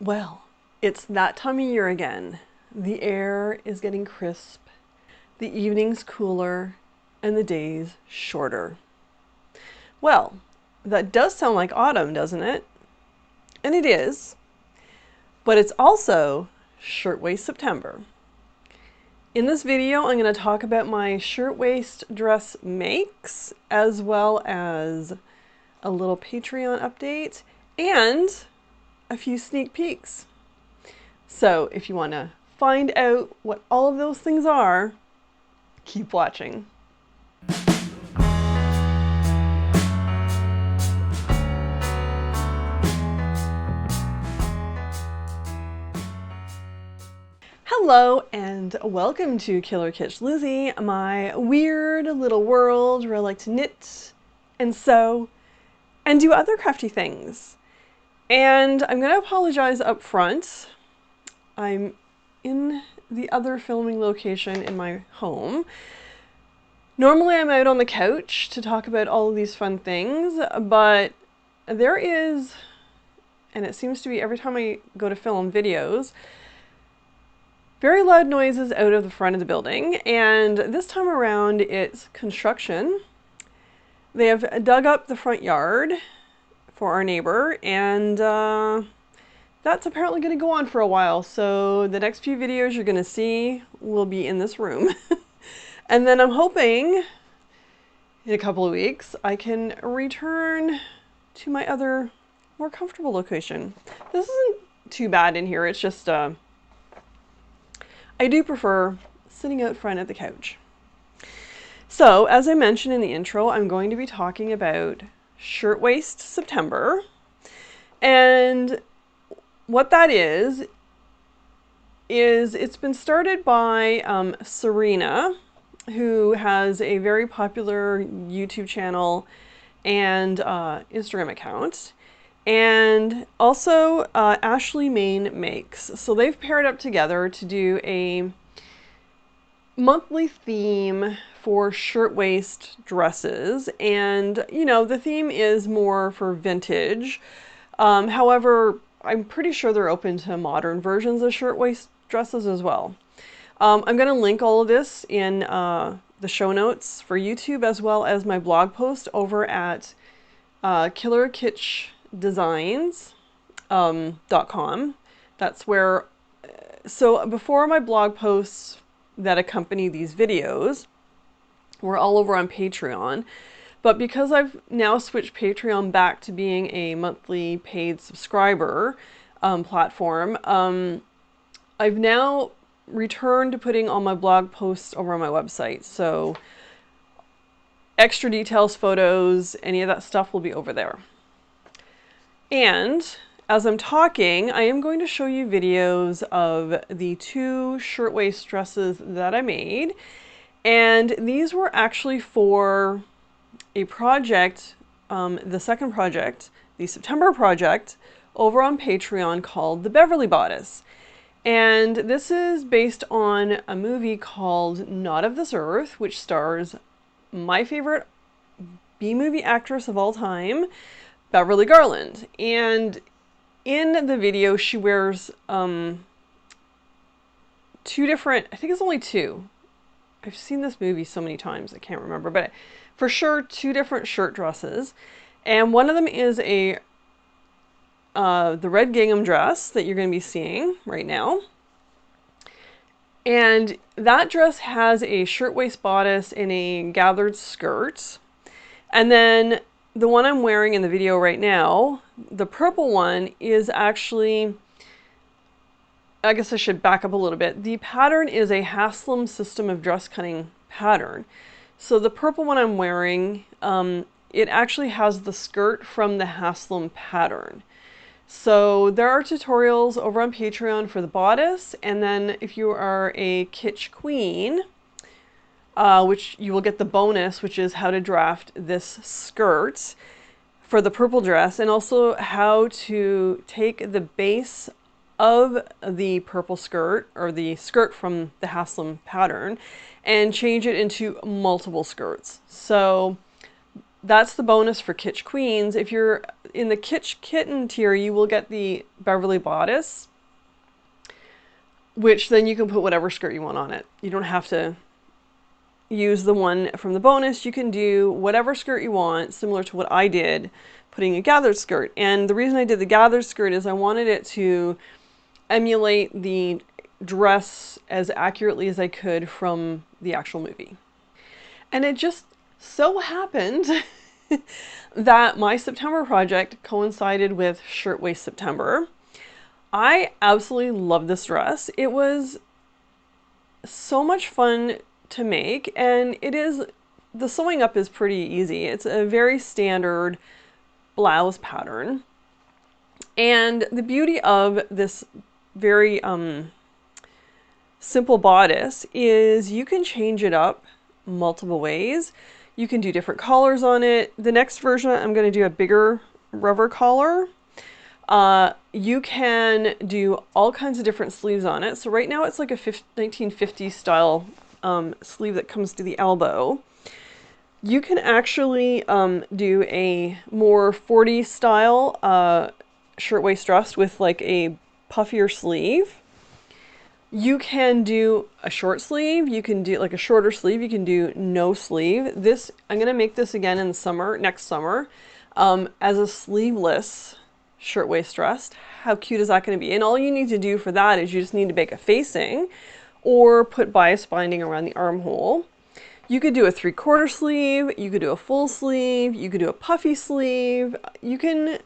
Well, it's that time of year again. The air is getting crisp, the evening's cooler, and the days shorter. Well, that does sound like autumn, doesn't it? And it is, but it's also Shirtwaist September. In this video, I'm going to talk about my shirtwaist dress makes, as well as a little Patreon update and a few sneak peeks. So if you want to find out what all of those things are, keep watching. Hello and welcome to Killer Kitsch Lizzie, my weird little world where I like to knit and sew and do other crafty things. And I'm going to apologize up front. I'm in the other filming location in my home. Normally I'm out on the couch to talk about all of these fun things, but there is, and it seems to be every time I go to film videos, very loud noises out of the front of the building, and this time around it's construction. They have dug up the front yard for our neighbor, and that's apparently going to go on for a while, so the next few videos you're going to see will be in this room. And then I'm hoping in a couple of weeks I can return to my other more comfortable location. This isn't too bad in here, it's just I do prefer sitting out front at the couch. So, as I mentioned in the intro, I'm going to be talking about Shirtwaist September. And what that is it's been started by Serena, who has a very popular YouTube channel and Instagram account. And also Ashley Main Makes. So they've paired up together to do a monthly theme for shirtwaist dresses. And, you know, the theme is more for vintage. However, I'm pretty sure they're open to modern versions of shirtwaist dresses as well. I'm going to link all of this in the show notes for YouTube, as well as my blog post over at killerkitschdesigns.com. That's where, so before my blog posts that accompany these videos were all over on Patreon, but because I've now switched Patreon back to being a monthly paid subscriber platform, I've now returned to putting all my blog posts over on my website. So extra details, photos, any of that stuff will be over there. And as I'm talking, I am going to show you videos of the two shirtwaist dresses that I made. And these were actually for a project, the second project, the September project, over on Patreon called The Beverly Bodice. And this is based on a movie called Not of This Earth, which stars my favorite B-movie actress of all time, Beverly Garland. And in the video, she wears two different, I think it's only two. I've seen this movie so many times, I can't remember, but for sure, two different shirt dresses. And one of them is the red gingham dress that you're going to be seeing right now. And that dress has a shirtwaist bodice and a gathered skirt. And then the one I'm wearing in the video right now, the purple one, is actually, I guess I should back up a little bit. The pattern is a Haslam system of dress cutting pattern. So the purple one I'm wearing, it actually has the skirt from the Haslam pattern. So there are tutorials over on Patreon for the bodice, and then if you are a Kitsch Queen, which you will get the bonus, which is how to draft this skirt for the purple dress, and also how to take the base of the purple skirt, or the skirt from the Haslam pattern, and change it into multiple skirts. So that's the bonus for Kitsch Queens. If you're in the Kitsch Kitten tier, you will get the Beverly bodice, which then you can put whatever skirt you want on it. You don't have to use the one from the bonus. You can do whatever skirt you want, similar to what I did, putting a gathered skirt. And the reason I did the gathered skirt is I wanted it to emulate the dress as accurately as I could from the actual movie. And it just so happened that my September project coincided with Shirtwaist September. I absolutely love this dress. It was so much fun to make, and the sewing up is pretty easy. It's a very standard blouse pattern. And the beauty of this very simple bodice is you can change it up multiple ways. You can do different collars on it. The next version, I'm going to do a bigger rubber collar. You can do all kinds of different sleeves on it. So right now it's like a 1950s style sleeve that comes to the elbow. You can actually do a more 40s style shirtwaist dress with like a puffier sleeve. You can do a short sleeve, you can do like a shorter sleeve, you can do no sleeve. This, I'm gonna make this again in the summer, next summer, as a sleeveless shirtwaist dress. How cute is that gonna be? And all you need to do for that is you just need to make a facing or put bias binding around the armhole. You could do a 3/4 sleeve, you could do a full sleeve, you could do a puffy sleeve. You can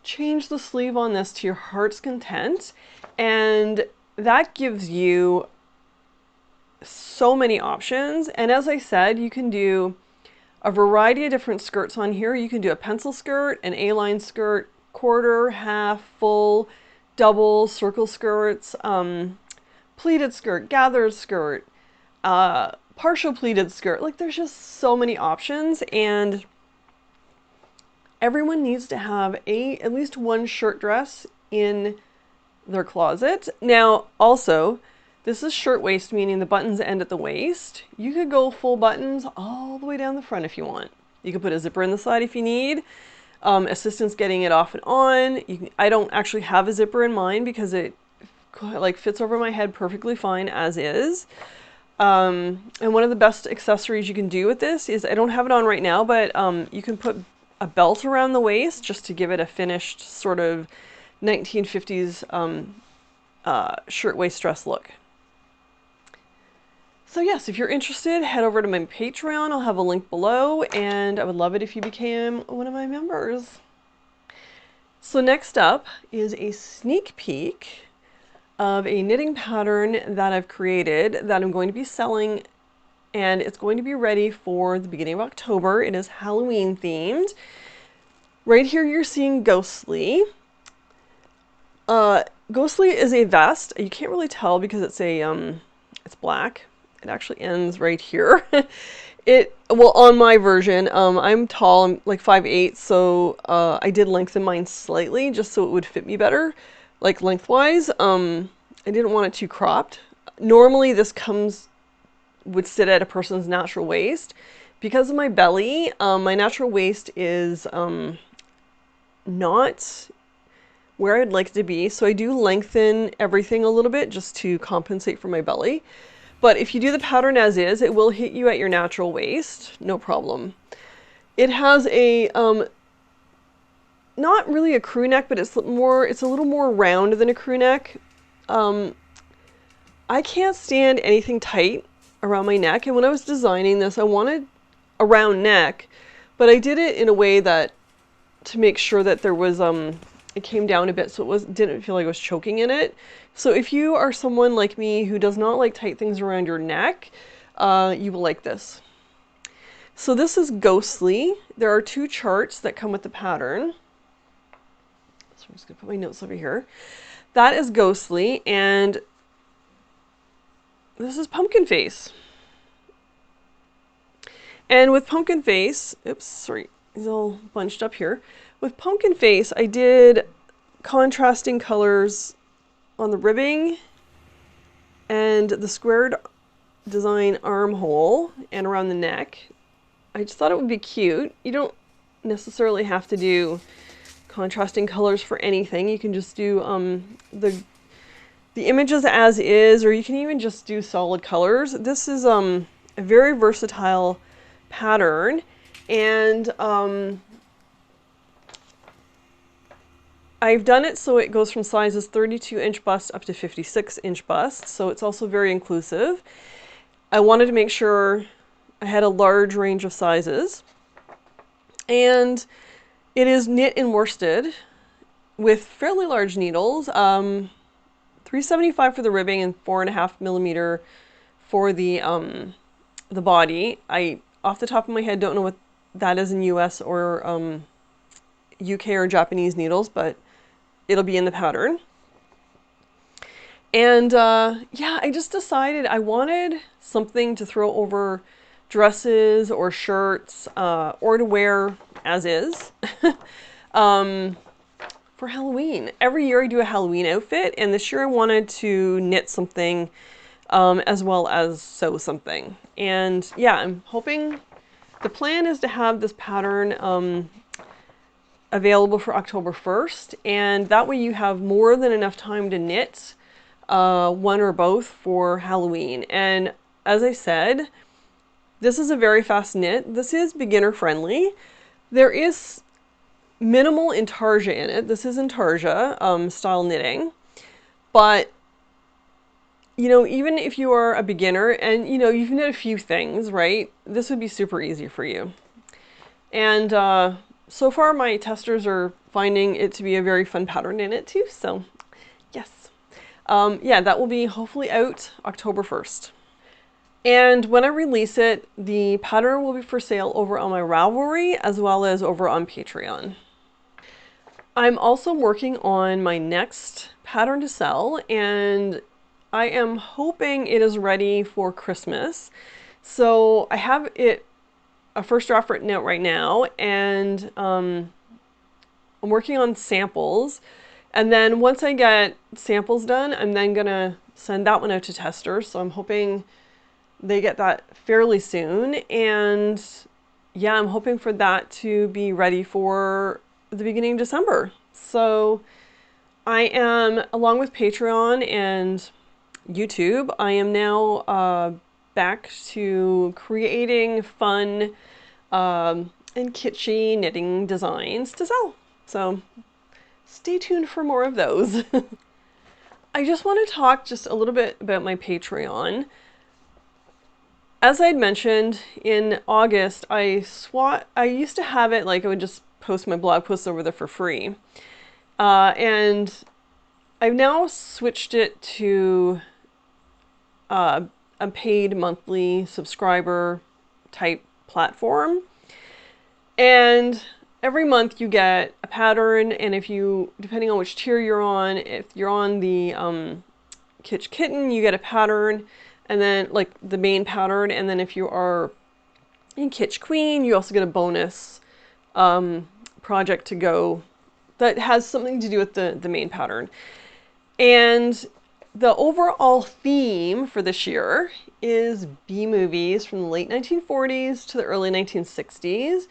change the sleeve on this to your heart's content, and that gives you so many options. And as I said, you can do a variety of different skirts on here. You can do a pencil skirt, an A-line skirt, quarter, half, full, double, circle skirts, pleated skirt, gathered skirt, partial pleated skirt. Like, there's just so many options, and everyone needs to have at least one shirt dress in their closet. Now, also, this is shirtwaist, meaning the buttons end at the waist. You could go full buttons all the way down the front if you want. You could put a zipper in the side if you need. Assistance getting it off and on. I don't actually have a zipper in mine because it like fits over my head perfectly fine as is. And one of the best accessories you can do with this is, I don't have it on right now, but you can put a belt around the waist just to give it a finished sort of 1950s shirtwaist dress look. So yes, if you're interested, head over to my Patreon. I'll have a link below, and I would love it if you became one of my members. So next up is a sneak peek of a knitting pattern that I've created that I'm going to be selling, and it's going to be ready for the beginning of October. It is Halloween themed. Right here you're seeing Ghostly. Ghostly is a vest. You can't really tell because it's it's black. It actually ends right here. Well, on my version, I'm tall, I'm like 5'8", so I did lengthen mine slightly just so it would fit me better, like lengthwise. I didn't want it too cropped. Normally this would sit at a person's natural waist. Because of my belly, my natural waist is not where I'd like it to be, so I do lengthen everything a little bit just to compensate for my belly. But if you do the pattern as is, it will hit you at your natural waist, no problem. It has a not really a crew neck, but it's a little more round than a crew neck. I can't stand anything tight around my neck, and when I was designing this, I wanted a round neck, but I did it in a way that to make sure that there was it came down a bit so it didn't feel like I was choking in it. So if you are someone like me who does not like tight things around your neck, you will like this. So this is Ghostly. There are 2 charts that come with the pattern. So I'm just gonna put my notes over here. That is Ghostly, and this is Pumpkin Face. And with Pumpkin Face, oops, sorry, it's all bunched up here. With Pumpkin Face, I did contrasting colors on the ribbing and the squared design armhole and around the neck. I just thought it would be cute. You don't necessarily have to do contrasting colors for anything. You can just do the images as is, or you can even just do solid colors. This is a very versatile pattern, and I've done it so it goes from sizes 32-inch bust up to 56-inch bust, so it's also very inclusive. I wanted to make sure I had a large range of sizes, and it is knit and worsted with fairly large needles, 375 for the ribbing and 4.5mm for the body. I, off the top of my head, don't know what that is in US or UK or Japanese needles, but it'll be in the pattern. And yeah, I just decided I wanted something to throw over dresses or shirts or to wear as is for Halloween. Every year I do a Halloween outfit, and this year I wanted to knit something as well as sew something. And yeah, I'm hoping, the plan is to have this pattern available for October 1st, and that way you have more than enough time to knit one or both for Halloween. And as I said, this is a very fast knit. This is beginner friendly. There is minimal intarsia in it. This is intarsia style knitting, but you know, even if you are a beginner and you know you've knit a few things, right, this would be super easy for you. And so far my testers are finding it to be a very fun pattern in it too, so yes. Yeah, that will be hopefully out October 1st. And when I release it, the pattern will be for sale over on my Ravelry as well as over on Patreon. I'm also working on my next pattern to sell, and I am hoping it is ready for Christmas. So I have it, a first draft written out right now, and I'm working on samples. And then once I get samples done, I'm then gonna send that one out to testers. So I'm hoping they get that fairly soon. And yeah, I'm hoping for that to be ready for the beginning of December. So I am, along with Patreon and YouTube, I am now back to creating fun and kitschy knitting designs to sell. So stay tuned for more of those. I just want to talk just a little bit about my Patreon. As I had mentioned, in August, I used to have it like I would just post my blog posts over there for free. And I've now switched it to a paid monthly subscriber type platform. And every month you get a pattern, and if you, depending on which tier you're on, if you're on the Kitsch Kitten, you get a pattern, and then like the main pattern, and then if you are in Kitsch Queen, you also get a bonus project to go that has something to do with the main pattern. And the overall theme for this year is B-movies from the late 1940s to the early 1960s.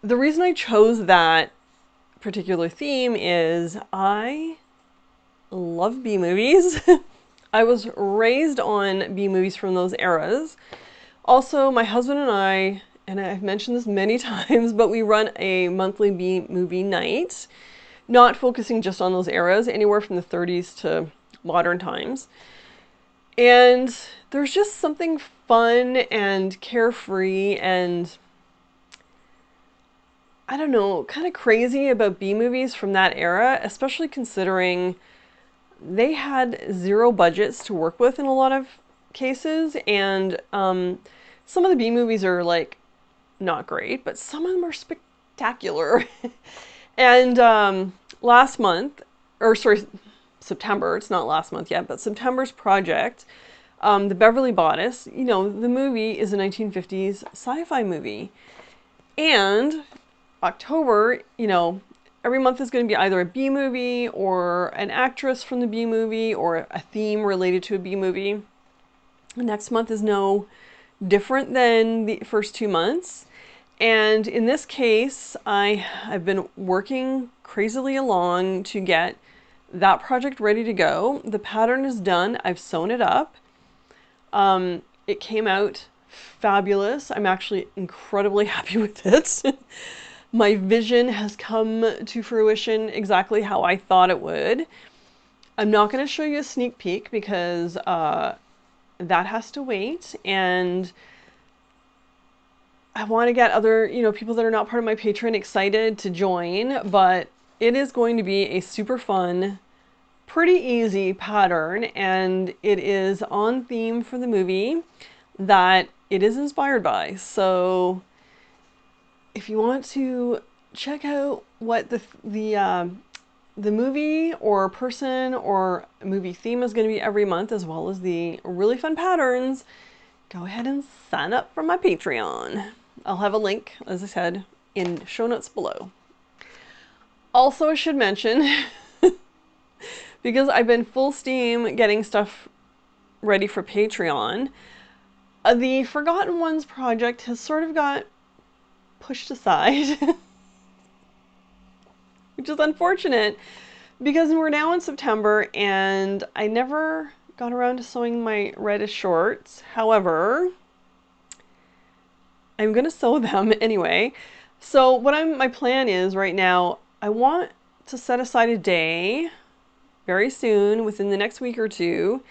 The reason I chose that particular theme is I love B-movies. I was raised on B-movies from those eras. Also, my husband and I've mentioned this many times, but we run a monthly B-movie night, not focusing just on those eras, anywhere from the 30s to modern times. And there's just something fun and carefree and, I don't know, kind of crazy about B-movies from that era, especially considering they had zero budgets to work with in a lot of cases, and some of the B-movies are like not great, but some of them are spectacular. And last month, or sorry, September, it's not last month yet, but September's project, The Beverly Bodice, you know, the movie is a 1950s sci-fi movie. And October, you know, every month is going to be either a B movie or an actress from the B movie or a theme related to a B movie. The next month is no different than the first 2 months. And in this case, I've been working crazily along to get that project ready to go. The pattern is done. I've sewn it up. It came out fabulous. I'm actually incredibly happy with it. My vision has come to fruition exactly how I thought it would. I'm not going to show you a sneak peek because that has to wait, and I want to get other, people that are not part of my Patreon excited to join, but it is going to be a super fun, pretty easy pattern, and it is on theme for the movie that it is inspired by. So if you want to check out what the movie or person or movie theme is going to be every month, as well as the really fun patterns, go ahead and sign up for my Patreon. I'll have a link, as I said, in show notes below. Also, I should mention, because I've been full steam getting stuff ready for Patreon, the Forgotten Ones project has sort of got pushed aside, which is unfortunate because we're now in September and I never got around to sewing my reddish shorts. However, I'm gonna sew them anyway. So my plan is right now, I want to set aside a day very soon, within the next week or two,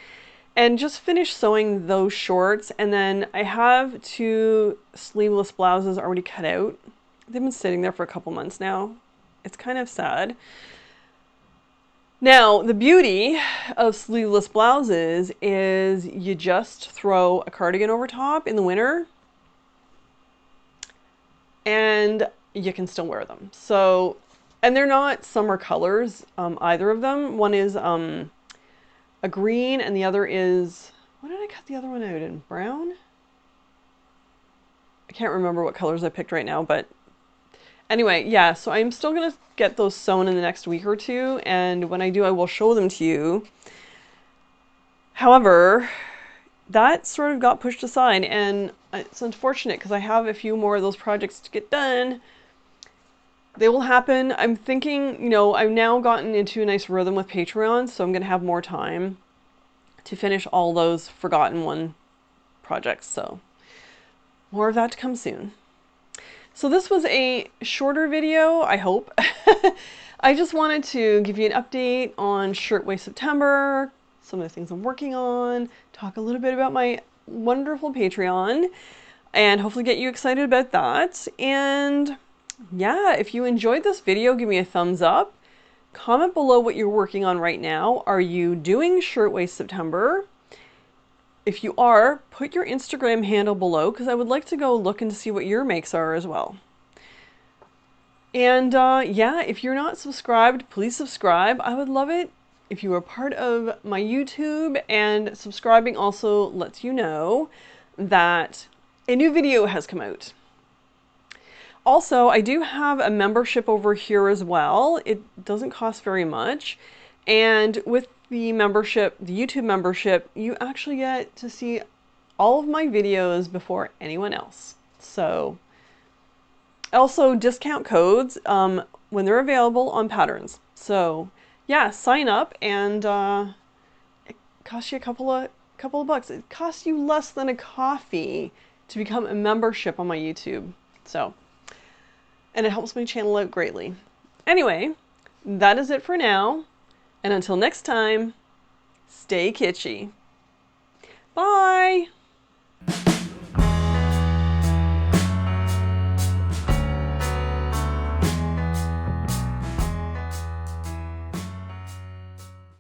and just finish sewing those shorts. And then I have 2 sleeveless blouses already cut out. They've been sitting there for a couple months now. It's kind of sad. Now, the beauty of sleeveless blouses is you just throw a cardigan over top in the winter and you can still wear them. So, and they're not summer colors, either of them. One is a green and the other is, what did I cut the other one out in? Brown? I can't remember what colors I picked right now, but anyway, yeah, so I'm still gonna get those sewn in the next week or two, and when I do, I will show them to you. However, that sort of got pushed aside, and it's unfortunate because I have a few more of those projects to get done. They will happen. I'm thinking, I've now gotten into a nice rhythm with Patreon, so I'm gonna have more time to finish all those Forgotten One projects, so more of that to come soon. So this was a shorter video, I hope. I just wanted to give you an update on Shirtwaist September, some of the things I'm working on, talk a little bit about my wonderful Patreon, and hopefully get you excited about that. And yeah, if you enjoyed this video, give me a thumbs up. Comment below what you're working on right now. Are you doing Shirtwaist September? If you are, put your Instagram handle below because I would like to go look and see what your makes are as well. And yeah, if you're not subscribed, please subscribe. I would love it if you are part of my YouTube, and subscribing also lets you know that a new video has come out. Also, I do have a membership over here as well. It doesn't cost very much. And with the membership, the YouTube membership, you actually get to see all of my videos before anyone else. So, also discount codes when they're available on patterns. So, yeah, sign up, and it costs you a couple of bucks. It costs you less than a coffee to become a membership on my YouTube. So, and it helps my channel out greatly. Anyway, that is it for now. And until next time, stay kitschy.